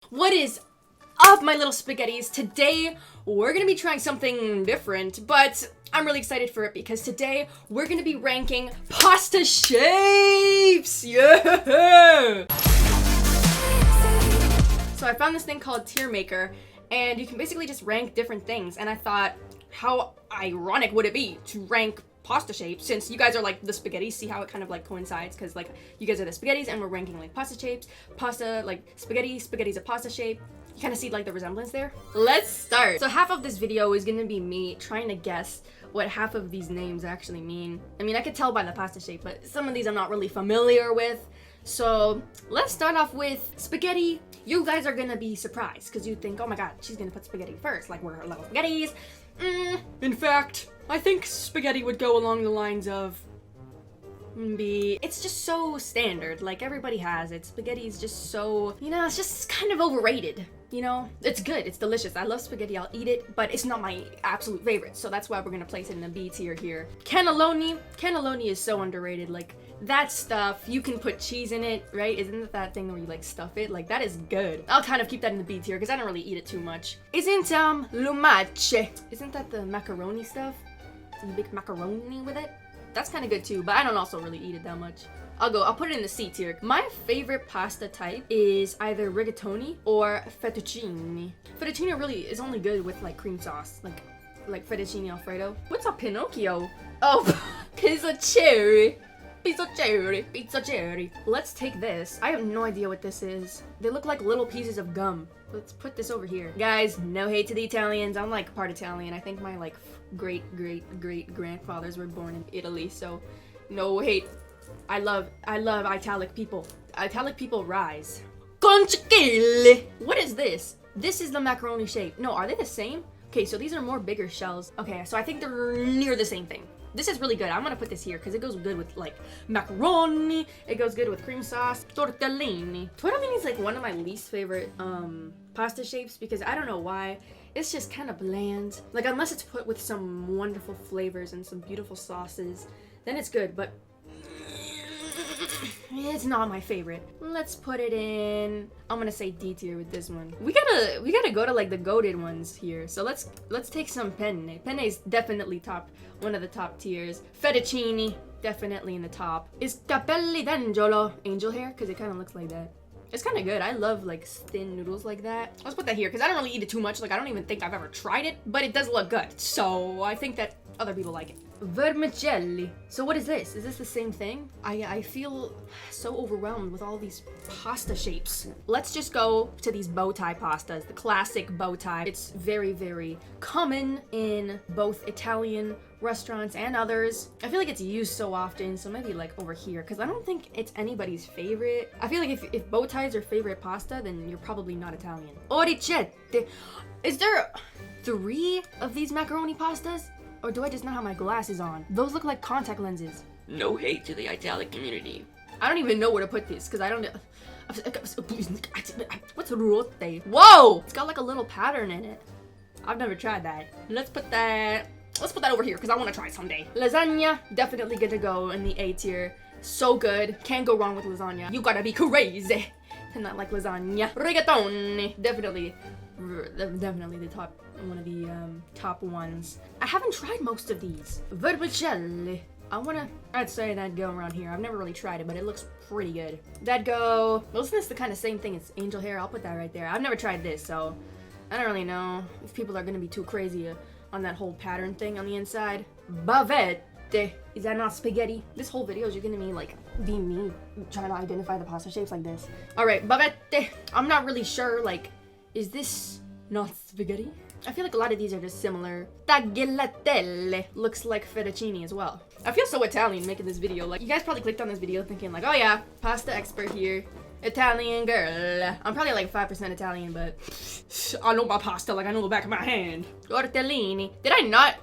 What is up, my little spaghettis? Today, we're gonna be trying something different, but I'm really excited for it because today, we're gonna be ranking pasta shapes! Yeah! So I found this thing called Tier Maker, and you can basically just rank different things, and I thought, how ironic would it be to rank pasta shapes, since you guys are like the spaghetti. See how it kind of like coincides, because like you guys are the spaghettis and we're ranking like pasta shapes. Pasta, like spaghetti's a pasta shape. You kind of see like the resemblance there. Let's start. So half of this video is gonna be me trying to guess what half of these names actually mean. I mean, I could tell by the pasta shape, but some of these I'm not really familiar with. So let's start off with spaghetti. You guys are gonna be surprised because you think, oh my god, she's gonna put spaghetti first, like we're her little spaghettis. In fact, I think spaghetti would go along the lines of it's just so standard, like everybody has it. Spaghetti is just so, you know, it's just kind of overrated. You know, it's good, it's delicious. I love spaghetti, I'll eat it, but it's not my absolute favorite. So that's why we're gonna place it in the B tier here. Cannelloni is so underrated. Like that stuff, you can put cheese in it, right? Isn't it that thing where you like stuff it? Like that is good. I'll kind of keep that in the B tier because I don't really eat it too much. Isn't lumache? Isn't that the macaroni stuff? You big macaroni with it? That's kind of good too, but I don't also really eat it that much. I'll put it in the C tier. My favorite pasta type is either rigatoni or fettuccine. Fettuccine really is only good with like cream sauce, like fettuccine alfredo. What's a Pinocchio? Oh, pizza cherry. Pizza cherry. Let's take this. I have no idea what this is. They look like little pieces of gum. Let's put this over here. Guys, no hate to the Italians. I'm like part Italian. I think my like great grandfathers were born in Italy, so no hate. I love Italic people. Italic people rise. Conchiglie. What is this? This is the macaroni shape. No, are they the same? Okay, so these are more bigger shells. Okay, so I think they're near the same thing. This is really good. I'm gonna put this here because it goes good with like macaroni. It goes good with cream sauce. Tortellini. Tortellini is like one of my least favorite pasta shapes because I don't know why. It's just kind of bland. Like unless it's put with some wonderful flavors and some beautiful sauces, then it's good, but it's not my favorite. Let's put it in, I'm gonna say D tier with this one. We gotta go to like the goated ones here. So let's take some penne. Penne is definitely one of the top tiers. Fettuccine, definitely in the top. Is capelli d'angelo angel hair? Because it kind of looks like that. It's kind of good. I love like thin noodles like that. Let's put that here because I don't really eat it too much. Like I don't even think I've ever tried it, but it does look good. So I think that other people like it. Vermicelli. So what is this? Is this the same thing? I feel so overwhelmed with all these pasta shapes. Let's just go to these bow tie pastas, the classic bow tie. It's very, very common in both Italian restaurants and others. I feel like it's used so often, so maybe like over here, because I don't think it's anybody's favorite. I feel like if bow ties are favorite pasta, then you're probably not Italian. Oricette. Is there 3 of these macaroni pastas? Or do I just not have my glasses on? Those look like contact lenses. No hate to the Italic community. I don't even know where to put this, because I don't... What's rote? Whoa! It's got like a little pattern in it. I've never tried that. Let's put that over here, because I want to try it someday. Lasagna, definitely good to go in the A tier. So good. Can't go wrong with lasagna. You gotta be crazy to not like lasagna. Rigatoni, definitely the top, one of the top ones. I haven't tried most of these. Vermicelli. I'd say that go around here. I've never really tried it, but it looks pretty good. That go, well, isn't this the kind of same thing as angel hair? I'll put that right there. I've never tried this, so I don't really know if people are gonna be too crazy on that whole pattern thing on the inside. Bavette. Is that not spaghetti? This whole video is gonna be me trying to identify the pasta shapes like this. All right, bavette. I'm not really sure, like, is this not spaghetti? I feel like a lot of these are just similar. Tagliatelle looks like fettuccine as well. I feel so Italian making this video. Like, you guys probably clicked on this video thinking like, oh yeah, pasta expert here. Italian girl. I'm probably like 5% Italian, but I know my pasta like I know the back of my hand. Tortellini. Did I not?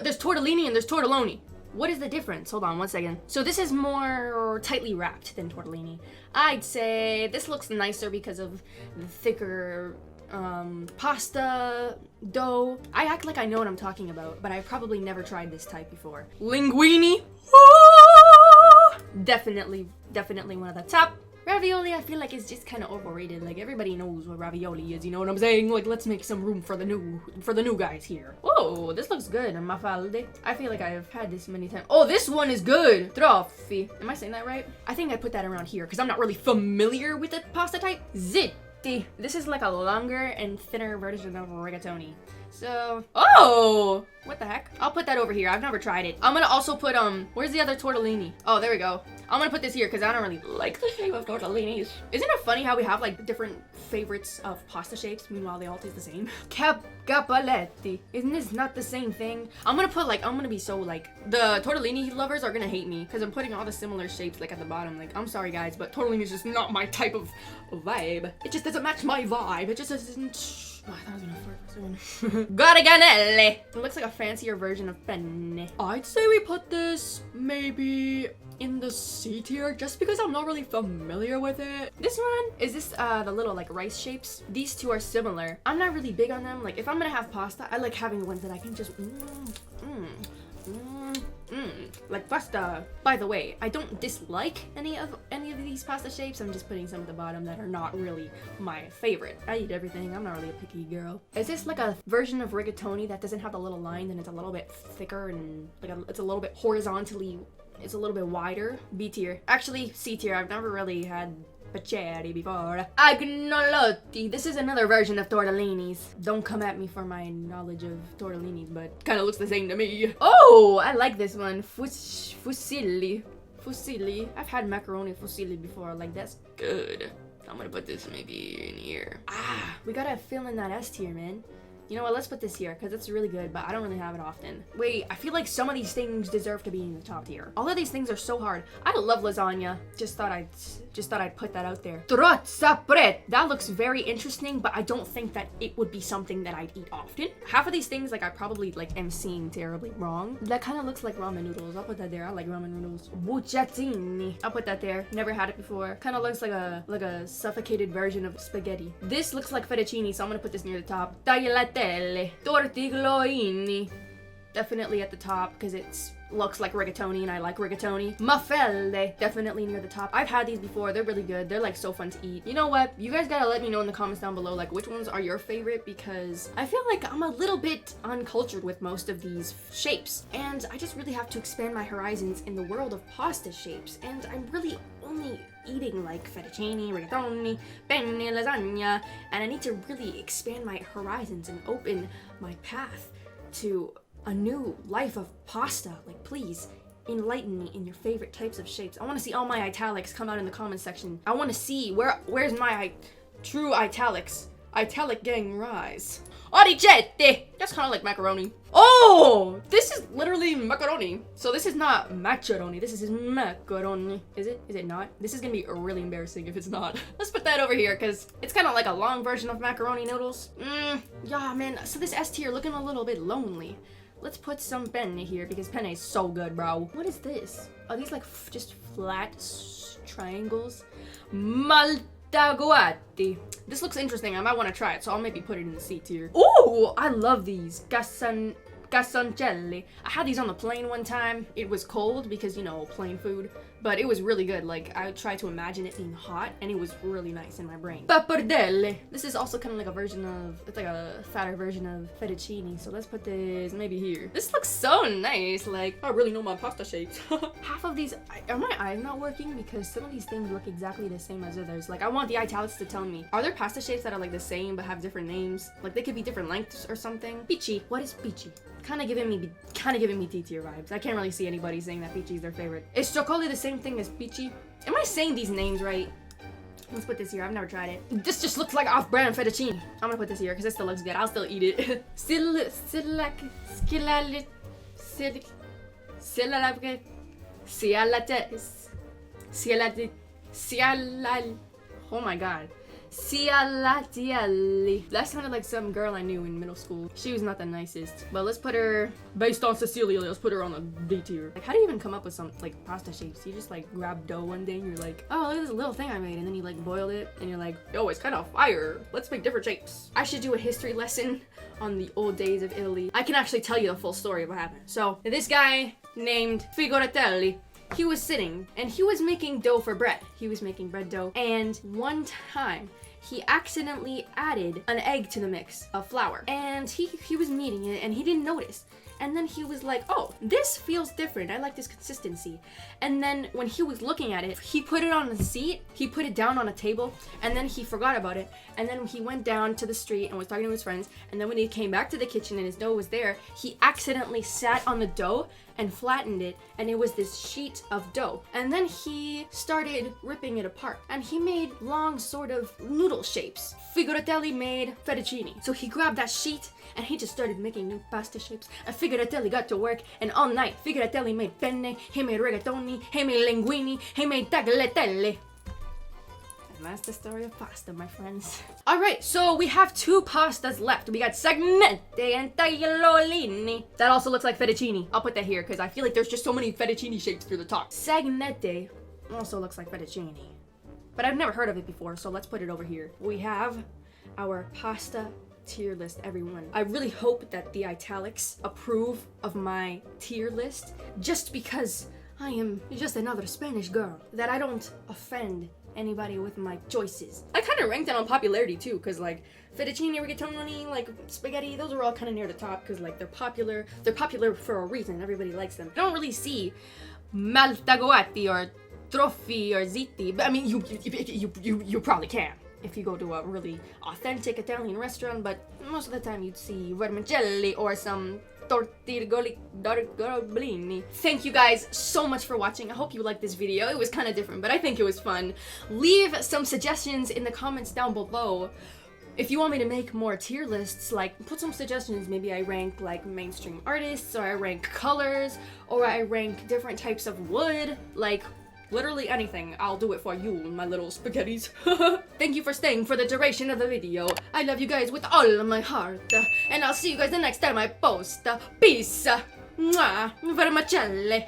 There's tortellini and there's tortelloni. What is the difference? Hold on one second. So this is more tightly wrapped than tortellini. I'd say this looks nicer because of the thicker pasta dough. I act like I know what I'm talking about, but I probably never tried this type before. Linguine. Definitely one of the top. Ravioli, I feel like is just kind of overrated. Like everybody knows what ravioli is, you know what I'm saying? Like let's make some room for the new guys here. Oh, this looks good. Mafalde. I feel like I've had this many times. Oh, this one is good. Troffi. Am I saying that right? I think I put that around here because I'm not really familiar with the pasta type. Zitti. This is like a longer and thinner version of rigatoni. So, oh, what the heck? I'll put that over here. I've never tried it. I'm gonna also put, where's the other tortellini? Oh, there we go. I'm gonna put this here because I don't really Like the shape of tortellinis. Isn't it funny how we have like different favorites of pasta shapes, meanwhile they all taste the same? Cappelletti. Isn't this not the same thing? I'm gonna be so like, the tortellini lovers are gonna hate me because I'm putting all the similar shapes like at the bottom. Like, I'm sorry guys, but tortellini is just not my type of vibe. It just doesn't match my vibe. It just doesn't. Oh, I thought I was gonna fart for a second. Garganelle. It looks like a fancier version of penne. I'd say we put this maybe in the C tier just because I'm not really familiar with it. This one, is this the little like rice shapes? These two are similar. I'm not really big on them. Like if I'm gonna have pasta, I like having ones that I can just like pasta. By the way, I don't dislike any of these pasta shapes. I'm just putting some at the bottom that are not really my favorite. I eat everything. I'm not really a picky girl. Is this like a version of rigatoni that doesn't have the little line and it's a little bit thicker and like it's a little bit horizontally, it's a little bit wider? B tier. Actually, C tier. I've never really had Paceri before. Agnolotti. This is another version of tortellinis. Don't come at me for my knowledge of tortellinis, but kind of looks the same to me. Oh, I like this one. Fusilli. Fusilli. I've had macaroni fusilli before. Like that's Good. I'm gonna put this maybe in here. ah. We gotta fill in that S tier, man. You know what, let's put this here, because it's really good, but I don't really have it often. Wait, I feel like some of these things deserve to be in the top tier. All of these things are so hard. I love lasagna. Just thought I'd put that out there. Trozzapret. That looks very interesting, but I don't think that it would be something that I'd eat often. Half of these things, like, I probably, like, am seeing terribly wrong. That kind of looks like ramen noodles. I'll put that there. I like ramen noodles. Bucciatini. I'll put that there. Never had it before. Kind of looks like a suffocated version of spaghetti. This looks like fettuccine, so I'm gonna put this near the top. Tagliatelle. Tortigloini. Definitely at the top because it looks like rigatoni and I like rigatoni. Mafelde. Definitely near the top. I've had these before. They're really good. They're like so fun to eat. You know what? You guys gotta let me know in the comments down below like which ones are your favorite because I feel like I'm a little bit uncultured with most of these shapes and I just really have to expand my horizons in the world of pasta shapes and I'm really only eating like fettuccine, rigatoni, penne, lasagna, and I need to really expand my horizons and open my path to a new life of pasta. Like, please enlighten me in your favorite types of shapes. I want to see all my italics come out in the comment section. I want to see where's my true italics. Italic gang rise. Origette! That's kind of like macaroni. Oh! This is literally macaroni. So this is not macaroni. This is macaroni. Is it? Is it not? This is gonna be really embarrassing if it's not. Let's put that over here because it's kind of like a long version of macaroni noodles. Yeah, man. So this S tier looking a little bit lonely. Let's put some penne here because penne is so good, bro. What is this? Are these like just flat triangles? Maltaguati. This looks interesting. I might want to try it, so I'll maybe put it in the C tier. Ooh, I love these. Casoncelli. I had these on the plane one time. It was cold because, you know, plane food. But it was really good. Like, I tried to imagine it being hot, and it was really nice in my brain. Pappardelle. This is also kind of like a version of, it's like a fatter version of fettuccine. So let's put this maybe here. This looks so nice. Like, I really know my pasta shapes. Half of these, are my eyes not working? Because some of these things look exactly the same as others. Like, I want the italics to tell me, are there pasta shapes that are like the same but have different names? Like, they could be different lengths or something. Peachy. What is peachy? Kind of giving me T tier vibes. I can't really see anybody saying that peachy is their favorite. Is chocolate the same thing as peachy? Am I saying these names right? Let's put this here. I've never tried it. This just looks like off-brand fettuccine. I'm gonna put this here because it still looks good. I'll still eat it. Oh my god. Cialatielli. That sounded like some girl I knew in middle school. She was not the nicest. But let's put her, based on Cecilia, let's put her on the B tier. Like, how do you even come up with some, like, pasta shapes? You just, like, grab dough one day and you're like, oh, look at this little thing I made. And then you, like, boiled it. And you're like, yo, it's kind of fire. Let's make different shapes. I should do a history lesson on the old days of Italy. I can actually tell you the full story of what happened. So, this guy named Figuratelli, he was sitting and he was making dough for bread. He was making bread dough, and one time he accidentally added an egg to the mix of flour, and he was kneading it and he didn't notice. And then he was like, oh, this feels different. I like this consistency. And then when he was looking at it, he put it on a seat, he put it down on a table, and then he forgot about it. And then he went down to the street and was talking to his friends. And then when he came back to the kitchen and his dough was there, he accidentally sat on the dough and flattened it, and it was this sheet of dough. And then he started ripping it apart, and he made long sort of noodle shapes. Figuratelli made fettuccine. So he grabbed that sheet and he just started making new pasta shapes, and Figuratelli got to work, and all night Figuratelli made penne, he made rigatoni, he made linguini, he made tagliatelle. And that's the story of pasta, my friends. Alright, so we have 2 pastas left. We got sagnette and tagliolini. That also looks like fettuccine. I'll put that here because I feel like there's just so many fettuccine shapes through the top. Sagnette also looks like fettuccine, but I've never heard of it before, so let's put it over here. We have our pasta tier list, everyone. I really hope that the italics approve of my tier list, just because I am just another Spanish girl, that I don't offend anybody with my choices. I kind of ranked it on popularity too, because like fettuccine, rigatoni, like spaghetti, those are all kind of near the top because like they're popular for a reason. Everybody likes them. I don't really see maltaguati or troffi or zitti, but I mean you probably can if you go to a really authentic Italian restaurant, but most of the time you'd see vermicelli or some tortigliolini. Thank you guys so much for watching. I hope you liked this video. It was kind of different, but I think it was fun. Leave some suggestions in the comments down below. If you want me to make more tier lists, like put some suggestions. Maybe I rank like mainstream artists, or I rank colors, or I rank different types of wood, like literally anything. I'll do it for you, my little spaghettis. Thank you for staying for the duration of the video. I love you guys with all of my heart. And I'll see you guys the next time I post. Peace. Mwah. Vermicelli.